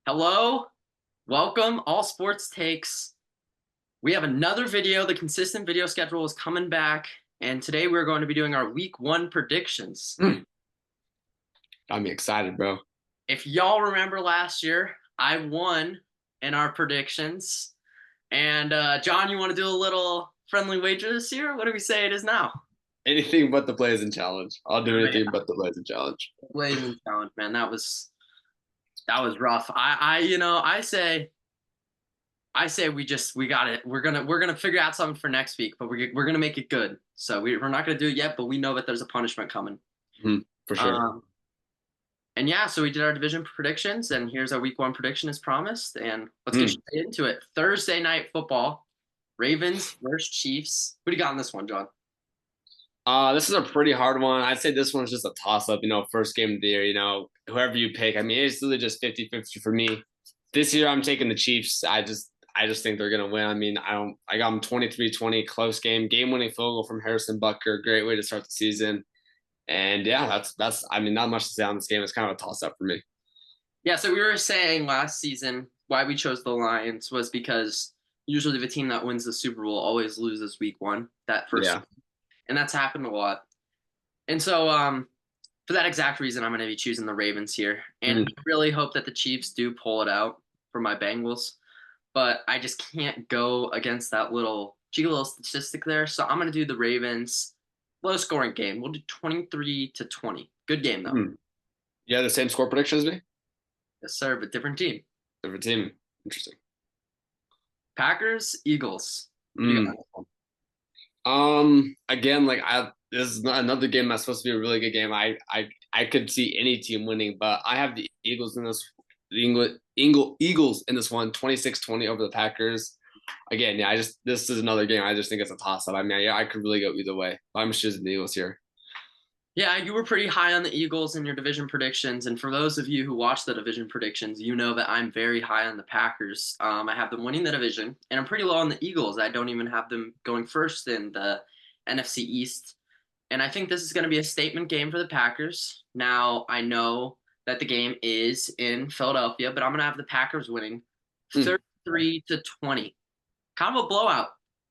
Hello, welcome, all sports takes. We have another video. The consistent video schedule is coming back, and today we're going to be doing our week one predictions. Got me excited, bro. If y'all remember last year, I won in our predictions. And John, you want to do a little friendly wager this year? What do we say it is now? Anything but the Blazing Challenge. I'll do Oh, anything yeah. but the Blazing Challenge. Blazing challenge, man. That was rough. I say we got it. We're gonna figure out something for next week, but we're gonna make it good. So we're not gonna do it yet, but we know that there's a punishment coming. For sure. Um, and yeah, so we did our division predictions, and here's our week one prediction as promised. And let's get Hmm. straight into it. Thursday night football, Ravens versus Chiefs. Who do you got in this one, John? This is a pretty hard one. I'd say this one's just a toss-up, first game of the year, whoever you pick. I mean, it's really just 50-50 for me. This year I'm taking the Chiefs. I just think they're gonna win. I mean, I got them 23-20, close game-winning field goal from Harrison Butker. Great way to start the season. And yeah, that's I mean, not much to say on this game. It's kind of a toss-up for me. Yeah, so we were saying last season why we chose the Lions was because usually the team that wins the Super Bowl always loses week one, that first, Yeah. and that's happened a lot. And so, for that exact reason, I'm going to be choosing the Ravens here. And Hmm. I really hope that the Chiefs do pull it out for my Bengals. But I just can't go against that little cheeky little statistic there. So I'm going to do the Ravens. Low scoring game. We'll do 23-20. Good game, though. Hmm. You have the same score prediction as me? Yes, sir, but different team. Different team. Interesting. Packers, Eagles. What do you Mm. got? Again, this is not another game that's supposed to be a really good game. I could see any team winning, but I have the Eagles in this Eagles in this one, 26-20 over the Packers. Again, yeah, this is another game. I just think it's a toss up. I mean, yeah, I could really go either way. But I'm choosing the Eagles here. Yeah, you were pretty high on the Eagles in your division predictions. And for those of you who watch the division predictions, you know that I'm very high on the Packers. I have them winning the division, and I'm pretty low on the Eagles. I don't even have them going first in the NFC East. And I think this is going to be a statement game for the Packers. Now, I know that the game is in Philadelphia, but I'm going to have the Packers winning Hmm. 33-20. Kind of a blowout.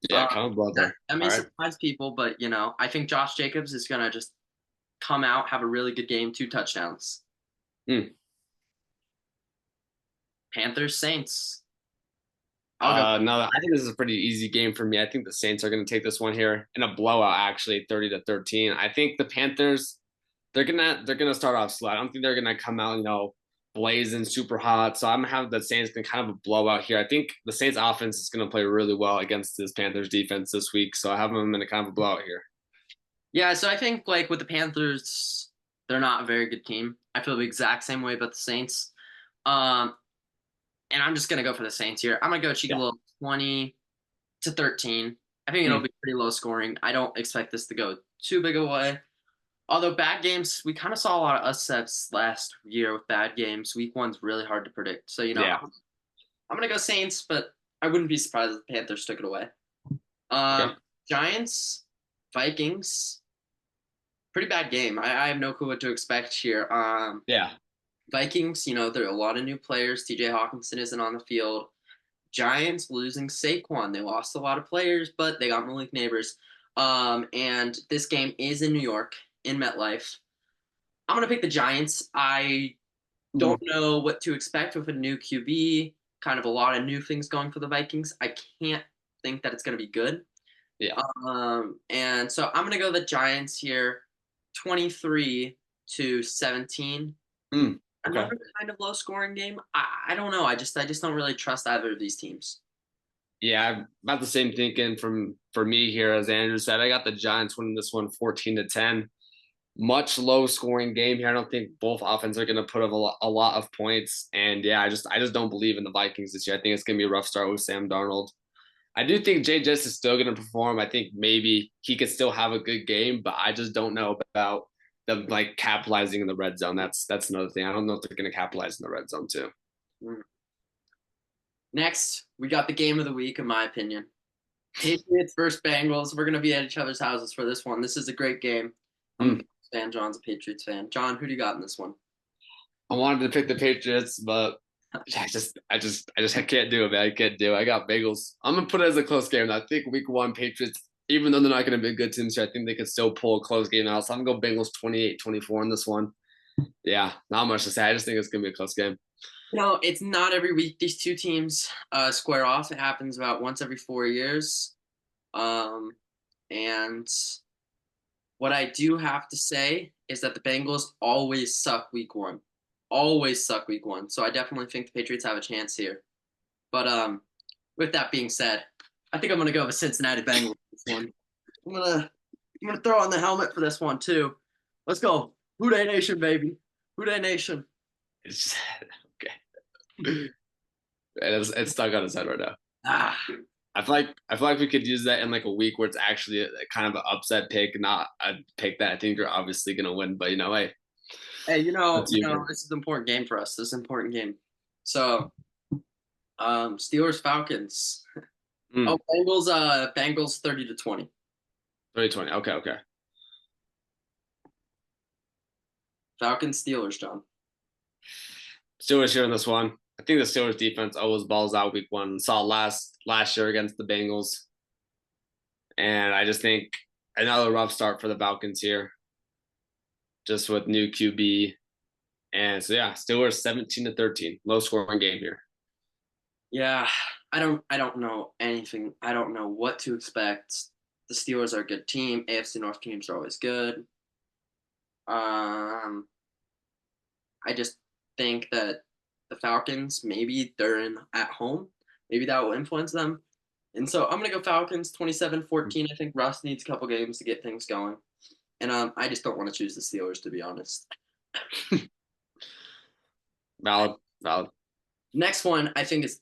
Yeah, kind of blood there. That may All right. surprise people, but I think Josh Jacobs is going to just come out, have a really good game, 2 touchdowns. Hmm. Panthers, Saints. I'll go. No, I think this is a pretty easy game for me. I think the Saints are going to take this one here in a blowout, actually, 30-13. I think the Panthers, they're gonna start off slow. I don't think they're gonna come out, blazing super hot. So I'm gonna have the Saints in kind of a blowout here. I think the Saints offense is gonna play really well against this Panthers defense this week. So I have them in a kind of a blowout here. Yeah, so I think like with the Panthers, they're not a very good team. I feel the exact same way about the Saints. Um, and I'm just gonna go for the Saints here. I'm gonna go cheeky Yeah. little 20-13. I think it'll Hmm. be pretty low scoring. I don't expect this to go too big away. Although bad games, we kind of saw a lot of upsets last year with bad games. Week one's really hard to predict. So Yeah. I'm gonna go Saints, but I wouldn't be surprised if the Panthers took it away. Okay. Giants, Vikings, pretty bad game. I have no clue what to expect here. Yeah. Vikings, there are a lot of new players. TJ Hawkinson isn't on the field. Giants losing Saquon. They lost a lot of players, but they got Malik Neighbors. And this game is in New York, in MetLife. I'm gonna pick the Giants. I Hmm. don't know what to expect with a new QB. Kind of a lot of new things going for the Vikings. I can't think that it's gonna be good. Yeah. And so I'm gonna go the Giants here, 23-17. Hmm. Okay. Another kind of low scoring game. I don't know. I just don't really trust either of these teams. Yeah, I'm about the same thinking for me here as Andrew said. I got the Giants winning this one 14-10. Much low scoring game here. I don't think both offenses are going to put up a lot of points. And yeah, I just don't believe in the Vikings this year. I think it's going to be a rough start with Sam Darnold. I do think Jay Jess is still going to perform. I think maybe he could still have a good game, but I just don't know about them like capitalizing in the red zone. That's another thing. I don't know if they're going to capitalize in the red zone too. Mm. Next, we got the game of the week, in my opinion. Patriots versus Bengals. We're gonna be at each other's houses for this one. This is a great game. I'm a Hmm. Bengals fan. John's a Patriots fan. John, who do you got in this one? I wanted to pick the Patriots, but I can't do it, man. I can't do it. I got Bengals. I'm gonna put it as a close game. I think Week 1 Patriots, even though they're not gonna be a good team this year, I think they could still pull a close game out. So I'm gonna go Bengals 28-24 in this one. Yeah, not much to say. I just think it's gonna be a close game. It's not every week these two teams square off. It happens about once every 4 years. Um, and what I do have to say is that the Bengals always suck week one. Always suck week one. So I definitely think the Patriots have a chance here. But with that being said, I think I'm gonna go with Cincinnati Bengals this one. I'm gonna throw on the helmet for this one too. Let's go. Who Dey Nation, baby. Who Dey Nation. It's just, okay. It's stuck on his head right now. Ah. I feel like we could use that in like a week where it's actually a kind of an upset pick, not a pick that I think you're obviously gonna win. But Hey, that's you. this is an important game for us. This is an important game. So, Steelers Falcons. Mm, Oh, Bengals 30-20. 2020. Okay, okay. Falcons Steelers, John. Steelers here in this one. I think the Steelers defense always balls out week 1. Saw last year against the Bengals. And I just think another rough start for the Falcons here. Just with new QB. And so yeah, Steelers 17-13. Low scoring game here. Yeah, I don't know anything. I don't know what to expect. The Steelers are a good team. AFC North teams are always good. Um, I just think that the Falcons, maybe they're in at home. Maybe that will influence them. And so I'm gonna go Falcons 27-14. I think Russ needs a couple games to get things going. And I just don't want to choose the Steelers, to be honest. Valid, valid. Next one, I think, is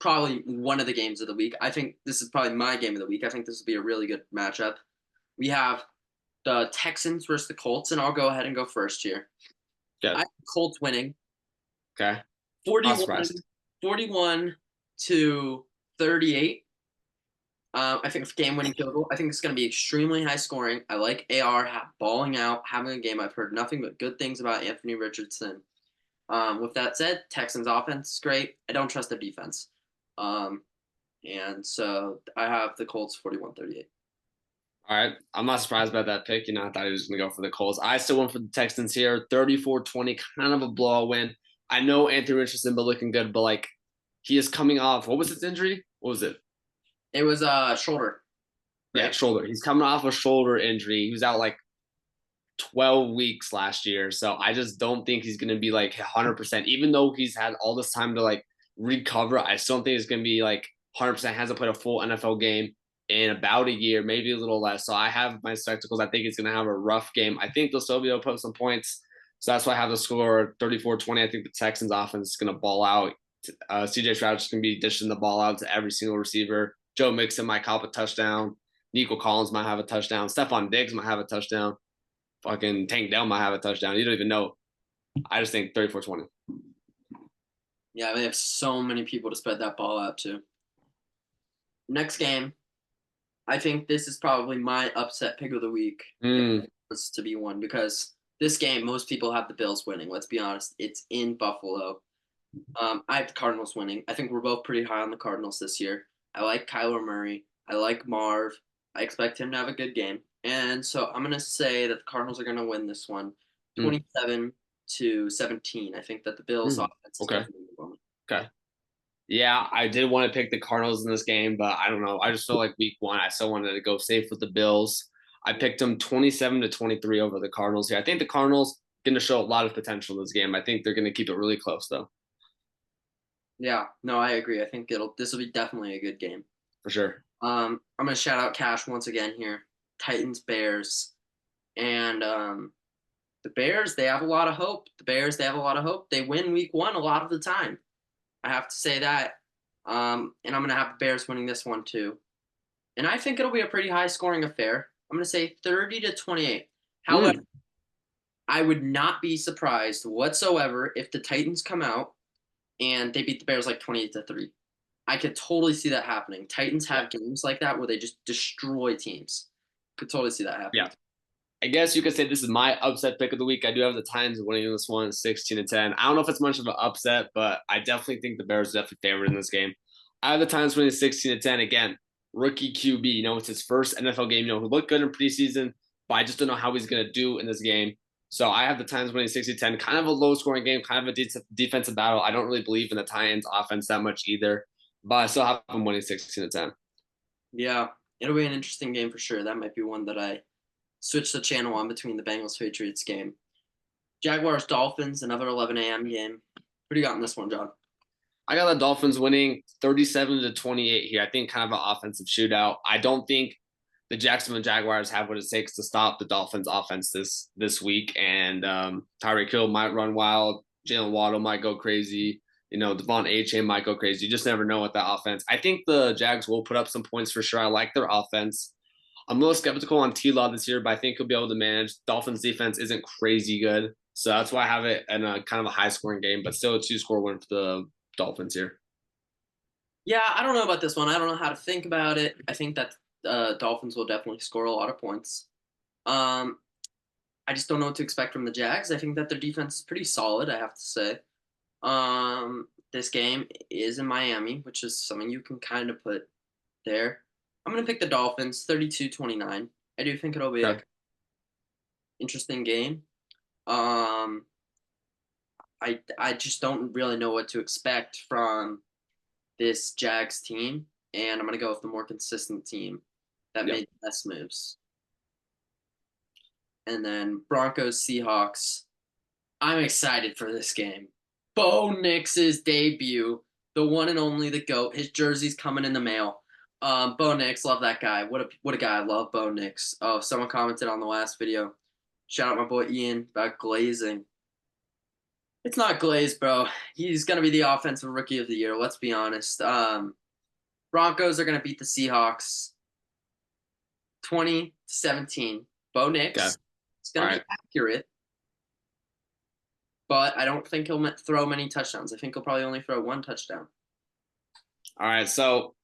probably one of the games of the week. I think this is probably my game of the week. I think this will be a really good matchup. We have the Texans versus the Colts, and I'll go ahead and go first here. Good. I have Colts winning Okay. 41 to 38. I think it's game-winning field goal. I think it's going to be extremely high scoring. I like AR balling out, having a game. I've heard nothing but good things about Anthony Richardson. With that said, Texans offense is great. I don't trust their defense. And so I have the Colts 41-38. All right. I'm not surprised by that pick. I thought he was going to go for the Colts. I still went for the Texans here. 34-20, kind of a blowout win. I know Anthony Richardson been looking good, but like he is coming off. What was his injury? What was it? It was shoulder. Right? Yeah, shoulder. He's coming off a shoulder injury. He was out like 12 weeks last year. So I just don't think he's going to be like 100%. Even though he's had all this time to like recover, I still don't think it's going to be like 100%. Hasn't played a full NFL game in about a year, maybe a little less. So I have my spectacles. I think he's going to have a rough game. I think they'll still be able to put some points. So that's why I have the score 34-20. I think the Texans offense is going to ball out. CJ Stroud is going to be dishing the ball out to every single receiver. Joe Mixon might cop a touchdown. Nico Collins might have a touchdown. Stephon Diggs might have a touchdown. Fucking Tank Dell might have a touchdown. You don't even know. I just think 34-20. Yeah, they have so many people to spread that ball out to. Next game, I think this is probably my upset pick of the week. Was to be one because this game, most people have the Bills winning. Let's be honest. It's in Buffalo. I have the Cardinals winning. I think we're both pretty high on the Cardinals this year. I like Kyler Murray. I like Marv. I expect him to have a good game. And so I'm going to say that the Cardinals are going to win this one 27-17. I think that the Bills offense is definitely going to win. Okay. Yeah, I did want to pick the Cardinals in this game, but I don't know. I just feel like week 1, I still wanted to go safe with the Bills. I picked them 27-23 over the Cardinals here. I think the Cardinals going to show a lot of potential in this game. I think they're going to keep it really close, though. Yeah, no, I agree. I think this will be definitely a good game. For sure. I'm going to shout out Cash once again here. Titans, Bears. And the Bears, they have a lot of hope. They win week 1 a lot of the time. I have to say that. And I'm going to have the Bears winning this one too. And I think it'll be a pretty high scoring affair. I'm going to say 30-28. However, I would not be surprised whatsoever if the Titans come out and they beat the Bears like 28-3. I could totally see that happening. Titans have games like that where they just destroy teams. Could totally see that happening. Yeah. I guess you could say this is my upset pick of the week. I do have the Titans winning this one 16-10. I don't know if it's much of an upset, but I definitely think the Bears are definitely favored in this game. I have the Titans winning 16-10. Again, rookie QB. It's his first NFL game. He looked good in preseason, but I just don't know how he's going to do in this game. So I have the Titans winning 60-10. Kind of a low scoring game, kind of a defensive battle. I don't really believe in the Titans offense that much either, but I still have them winning 16-10. Yeah, it'll be an interesting game for sure. That might be one that I switch the channel on between the Bengals Patriots game. Jaguars Dolphins, another 11 a.m. game. What do you got in this one, John? I got the Dolphins winning 37-28 here. I think kind of an offensive shootout. I don't think the Jacksonville Jaguars have what it takes to stop the Dolphins offense this week. And Tyreek Hill might run wild. Jalen Waddle might go crazy. Devon Achane might go crazy. You just never know with that offense. I think the Jags will put up some points for sure. I like their offense. I'm a little skeptical on T-Law this year, but I think he'll be able to manage. Dolphins defense isn't crazy good. So that's why I have it in a kind of a high scoring game, but still a 2-score win for the Dolphins here. Yeah, I don't know about this one. I don't know how to think about it. I think that Dolphins will definitely score a lot of points. Um, I just don't know what to expect from the Jags. I think that their defense is pretty solid, I have to say. This game is in Miami, which is something you can kind of put there. I'm going to pick the Dolphins 32-29. I do think it'll be Okay. an interesting game. Um, I just don't really know what to expect from this Jags team, and I'm going to go with the more consistent team that Yep. made the best moves. And then Broncos Seahawks. I'm excited for this game. Bo Nix's debut, the one and only the GOAT. His jersey's coming in the mail. Bo Nix, love that guy. What a guy. I love Bo Nix. Oh, someone commented on the last video. Shout out my boy Ian about glazing. It's not glazed, bro. He's gonna be the offensive rookie of the year. Let's be honest. Broncos are gonna beat the Seahawks 20-17. Bo Okay. Nix is All gonna be right. accurate, but I don't think he'll throw many touchdowns. I think he'll probably only throw one touchdown. All right. So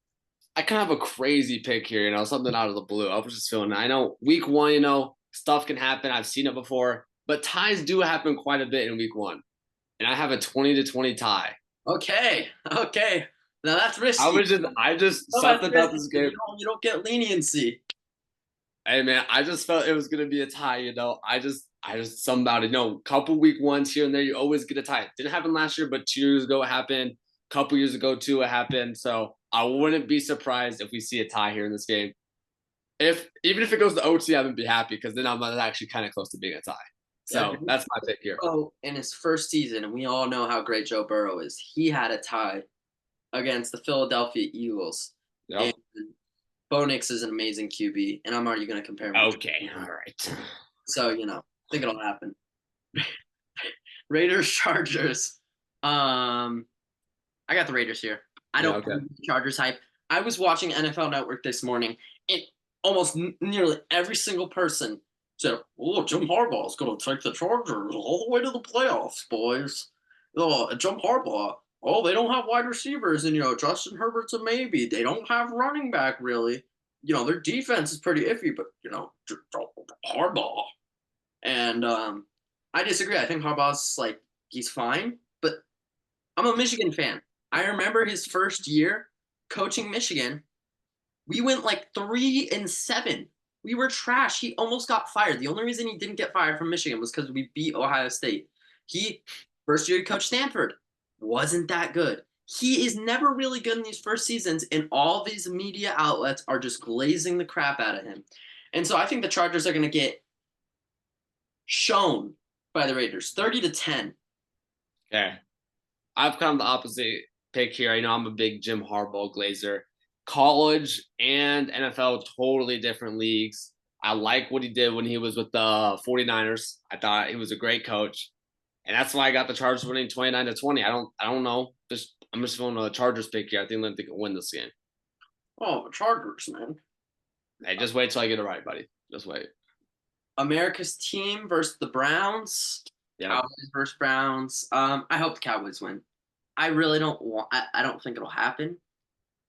I kind of have a crazy pick here, something out of the blue. I was just feeling I know week one, stuff can happen. I've seen it before, but ties do happen quite a bit in week one. And I have a 20-20 tie. Okay, okay. Now that's I risky. was just I just No, something that's about risky. this game. You don't get leniency. Hey man, I just felt it was gonna be a tie, I just something about it. No, couple week ones here and there, you always get a tie. Didn't happen last year, but 2 years ago it happened. Couple years ago too, it happened. So I wouldn't be surprised if we see a tie here in this game. If even if it goes to OT, I wouldn't be happy because then I'm actually kind of close to being a tie. Yeah, So that's my pick here. Burrow in his first season, and we all know how great Joe Burrow is. He had a tie against the Philadelphia Eagles, and Yep. Bo Nix is an amazing QB, and I'm already going to compare him. Okay. All right. So I think it'll happen. Raiders Chargers. I got the Raiders here. I Yeah. don't Okay. Chargers hype. I was watching NFL Network this morning, and almost nearly every single person said, "Oh, Jim Harbaugh's going to take the Chargers all the way to the playoffs, boys." Oh, Jim Harbaugh. Oh, they don't have wide receivers, and Justin Herbert's a maybe. They don't have running back really. Their defense is pretty iffy, but Harbaugh. And I disagree. I think Harbaugh's like he's fine, but I'm a Michigan fan. I remember his first year coaching Michigan. We went like 3-7. We were trash. He almost got fired. The only reason he didn't get fired from Michigan was because we beat Ohio State. He first year he coached Stanford. Wasn't that good. He is never really good in these first seasons, and all these media outlets are just glazing the crap out of him. And so I think the Chargers are going to get shown by the Raiders, 30-10. Okay. I've kind of the opposite pick here. I'm a big Jim Harbaugh glazer. College and NFL, totally different leagues. I like what he did when he was with the 49ers. I thought he was a great coach. And that's why I got the Chargers winning 29-20. I don't know. I'm just going to a Chargers pick here. I think they can win this game. Oh, Chargers, man. Hey, just wait till I get it right, buddy. Just wait. America's team versus the Browns. Yeah. Cowboys versus Browns. I hope the Cowboys win. I really don't want. I don't think it'll happen,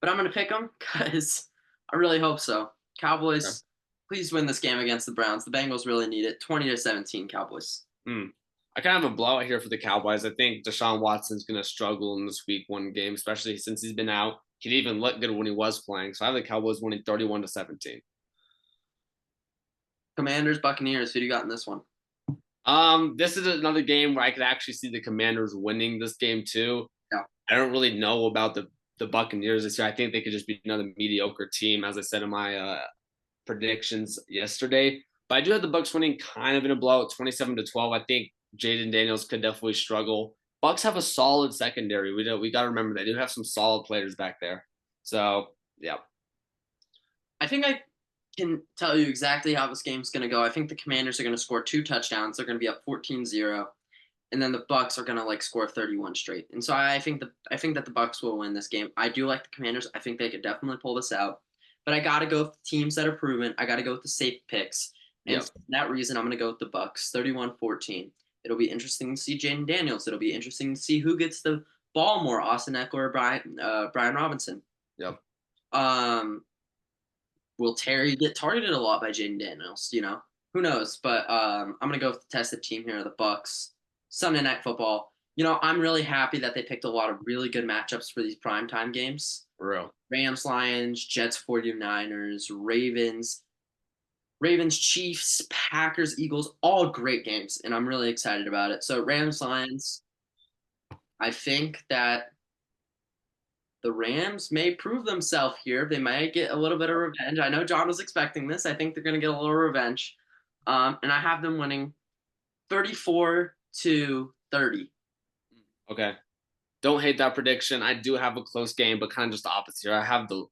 but I'm gonna pick them because I really hope so. Okay. Cowboys. Please win this game against the Browns. The Bengals really need it. 20-17 Cowboys. I kind of have a blowout here for the Cowboys. I think Deshaun Watson's going to struggle in this week 1 game, especially since he's been out. He didn't even look good when he was playing. So I have the Cowboys winning 31-17. Commanders, Buccaneers. Who do you got in this one? This is another game where I could actually see the Commanders winning this game too. Yeah. I don't really know about the Buccaneers this year. I think they could just be another mediocre team, as I said in my predictions yesterday. But I do have the Bucs winning kind of in a blowout, 27-12. I think Jaden Daniels could definitely struggle. Bucs have a solid secondary. We got to remember they do have some solid players back there. So yeah, I think I can tell you exactly how this game's going to go. I think the Commanders are going to score 2 touchdowns. They're going to be up 14-0, and then the Bucs are going to like score 31 straight. And so I think that the Bucs will win this game. I do like the Commanders. I think they could definitely pull this out. But I got to go with the teams that are proven. I got to go with the safe picks. And for that reason, I'm going to go with the Bucs, 31-14. It'll be interesting to see Jaden Daniels. It'll be interesting to see who gets the ball more, Austin Eckler or Brian Robinson. Yep. Will Terry get targeted a lot by Jaden Daniels? Who knows? But I'm gonna go with the tested team here, the Bucs. Sunday Night Football. I'm really happy that they picked a lot of really good matchups for these primetime games. For real. Rams, Lions, Jets, 49ers, Ravens, Chiefs, Packers, Eagles, all great games, and I'm really excited about it. So Rams, Lions, I think that the Rams may prove themselves here. They might get a little bit of revenge. I know John was expecting this. I think they're going to get a little revenge. And I have them winning 34-30. Okay. Don't hate that prediction. I do have a close game, but kind of just the opposite here. I have the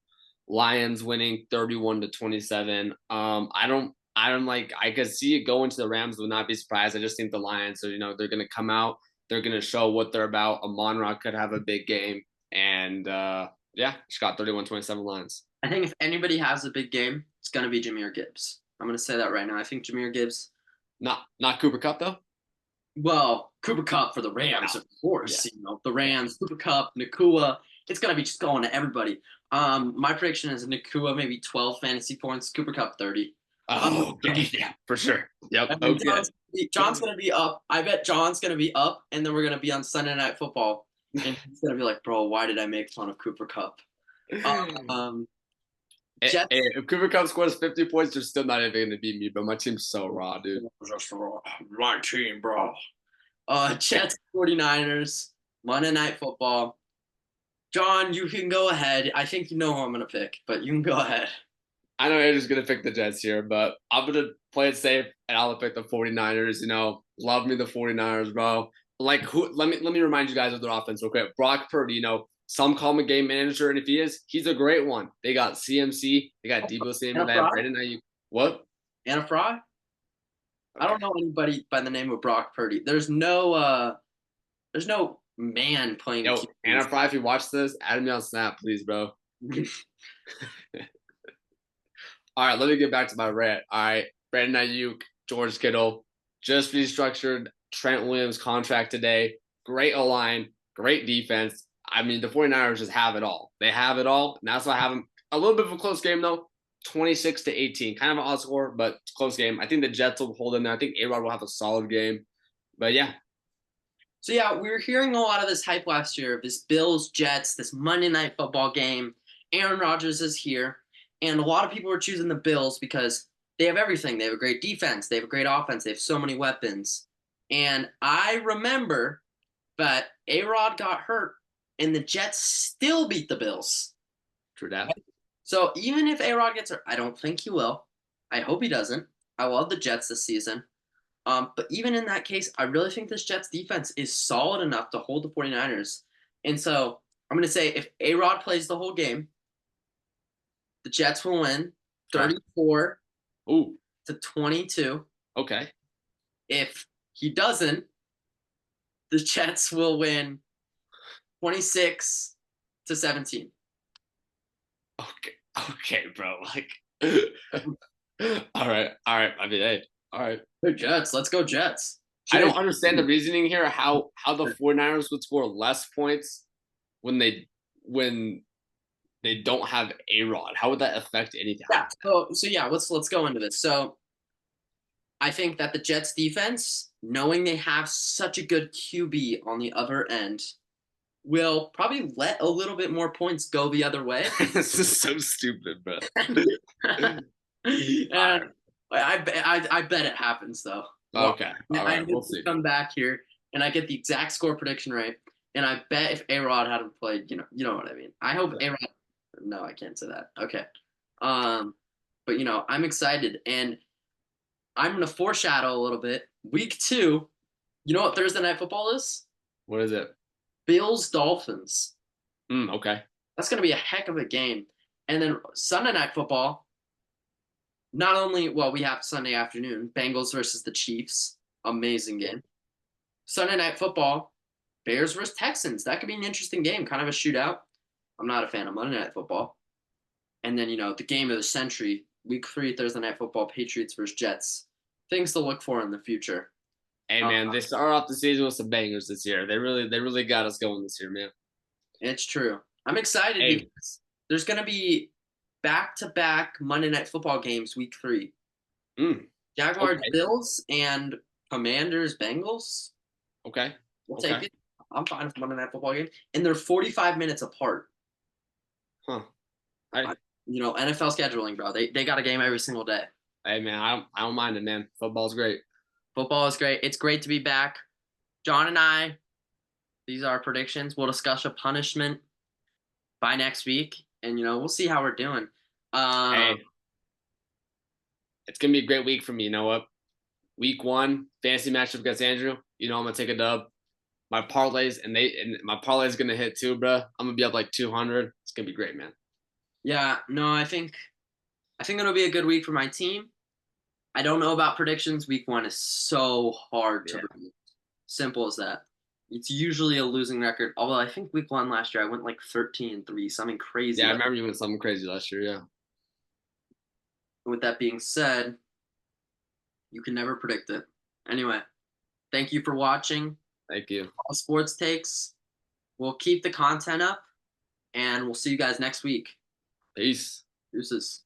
Lions winning 31-27. I could see it going to the Rams, would not be surprised. I just think the Lions are, they're going to come out. They're going to show what they're about. Amon-Ra could have a big game. And just got 31-27 Lions. I think if anybody has a big game, it's going to be Jahmyr Gibbs. I'm going to say that right now. I think Jahmyr Gibbs. Not Cooper Kupp, though? Well, Cooper Kupp for the Rams, of course. Yeah. The Rams, Cooper Kupp, Nacua. It's going to be just going to everybody. My prediction is Nacua maybe 12 fantasy points, Cooper Kupp 30. Oh, okay. Yeah, for sure. Yep. Okay. John's going to be up. I bet John's going to be up, and then we're going to be on Sunday Night Football. And he's going to be like, bro, why did I make fun of Cooper Kupp? If Cooper Kupp scores 50 points, they're still not even going to beat me, but my team's so raw, dude. My team, bro. Jets, 49ers, Monday Night Football. John, you can go ahead. I think you know who I'm going to pick, but you can go ahead. I know Andrew's going to pick the Jets here, but I'm going to play it safe, and I'll pick the 49ers. Love me the 49ers, bro. Let me remind you guys of their offense real quick. Brock Purdy, some call him a game manager, and if he is, he's a great one. They got CMC, they got Deebo Samuel, they have Brandon Ayuk. What? Anna Fry? Okay. I don't know anybody by the name of Brock Purdy. There's no man playing. Yo, Anna Fry, if you watch this, add me on Snap, please, bro. All right, let me get back to my rant. All right, Brandon Ayuk, George Kittle, just restructured Trent Williams' contract today. Great O-line, great defense. I mean, the 49ers just have it all. They have it all, and that's why I have them. A little bit of a close game, though, 26-18. Kind of an odd score, but close game. I think the Jets will hold in there. I think A-Rod will have a solid game. But, yeah. So, yeah, we were hearing a lot of this hype last year, this Bills-Jets, this Monday Night Football game. Aaron Rodgers is here, and a lot of people are choosing the Bills because they have everything. They have a great defense. They have a great offense. They have so many weapons. And I remember that A-Rod got hurt, and the Jets still beat the Bills. True that. So even if A-Rod gets hurt, I don't think he will. I hope he doesn't. I love the Jets this season. But even in that case, I really think this Jets defense is solid enough to hold the 49ers. And so I'm going to say if A-Rod plays the whole game, the Jets will win 34-22. Okay. If he doesn't, the Jets will win 26-17. Okay, bro. All right. I mean, hey, all right. Go Jets. Let's go Jets. I don't understand the reasoning here. How the 49ers would score less points when they don't have A-Rod. How would that affect anything? Yeah. So yeah, let's go into this. So I think that the Jets defense, knowing they have such a good QB on the other end, will probably let a little bit more points go the other way. This is so stupid, bro. And I bet it happens though. Well, Okay. All I right. We'll hope to see. come back here and I get the exact score prediction right. And I bet if A Rod hadn't played, you know what I mean. I hope A Rod. No, I can't say that. Okay. Um, but I'm excited and I'm gonna foreshadow a little bit. Week 2. You know what Thursday night football is? What is it? Bills Dolphins. Okay. That's gonna be a heck of a game. And then Sunday night football. Not only, well, we have Sunday afternoon, Bengals versus the Chiefs. Amazing game. Sunday night football, Bears versus Texans. That could be an interesting game, kind of a shootout. I'm not a fan of Monday night football. And then, the game of the century, week 3, Thursday night football, Patriots versus Jets. Things to look for in the future. Hey man, they start off the season with some bangers this year. They really got us going this year, man. It's true. I'm excited Hey, because there's going to be back-to-back Monday night football games week 3. Jaguars, okay, Bills, and Commanders, Bengals. okay, We'll take okay. it. I'm fine with Monday night football game, and they're 45 minutes apart. Huh. I, NFL scheduling, bro. They got a game every single day. hey man, I don't mind it, man. Football's great. Football is great. It's great to be back. John and I, these are our predictions. We'll discuss a punishment by next week, and we'll see how we're doing. Hey, it's gonna be a great week for me. You know what? Week 1, fantasy matchup against Andrew. I'm gonna take a dub. My parlays and my parlay is gonna hit too, bro. I'm gonna be up like 200. It's gonna be great, man. Yeah, no, I think it'll be a good week for my team. I don't know about predictions. Week 1 is so hard to Yeah, read. Simple as that. It's usually a losing record. Although I think week 1 last year I went like 13-3, something crazy. yeah. I remember you went something crazy last year. Yeah. With that being said, you can never predict it. Anyway, thank you for watching Thank you. All Sports Takes. We'll keep the content up, and we'll see you guys next week. Peace. Deuces.